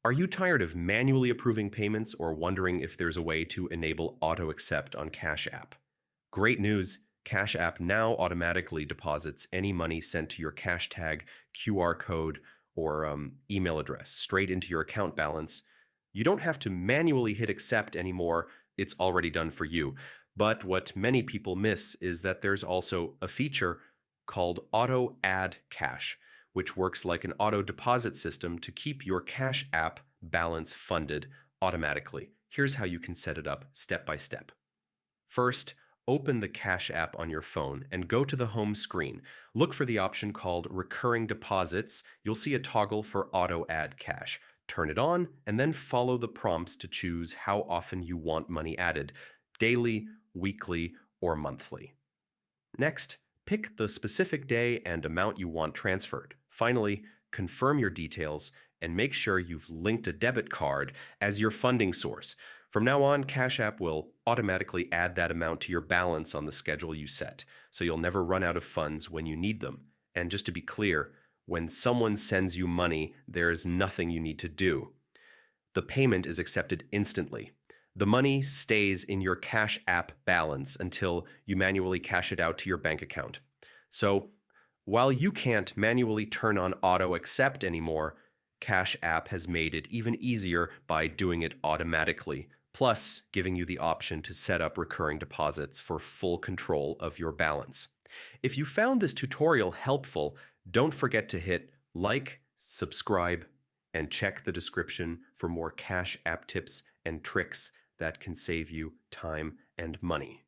Are you tired of manually approving payments or wondering if there's a way to enable auto accept on Cash App? Great news! Cash App now automatically deposits any money sent to your cash tag, QR code, or email address straight into your account balance. You don't have to manually hit accept anymore, it's already done for you. But what many people miss is that there's also a feature called Auto Add Cash, which works like an auto deposit system to keep your Cash App balance funded automatically. Here's how you can set it up step by step. First, open the Cash App on your phone and go to the home screen. Look for the option called Recurring Deposits. You'll see a toggle for Auto Add Cash. Turn it on and then follow the prompts to choose how often you want money added: daily, weekly, or monthly. Next, pick the specific day and amount you want transferred. Finally, confirm your details and make sure you've linked a debit card as your funding source. From now on, Cash App will automatically add that amount to your balance on the schedule you set, so you'll never run out of funds when you need them. And just to be clear, when someone sends you money, there is nothing you need to do. The payment is accepted instantly. The money stays in your Cash App balance until you manually cash it out to your bank account. So, while you can't manually turn on auto accept anymore, Cash App has made it even easier by doing it automatically, plus giving you the option to set up recurring deposits for full control of your balance. If you found this tutorial helpful, don't forget to hit like, subscribe, and check the description for more Cash App tips and tricks that can save you time and money.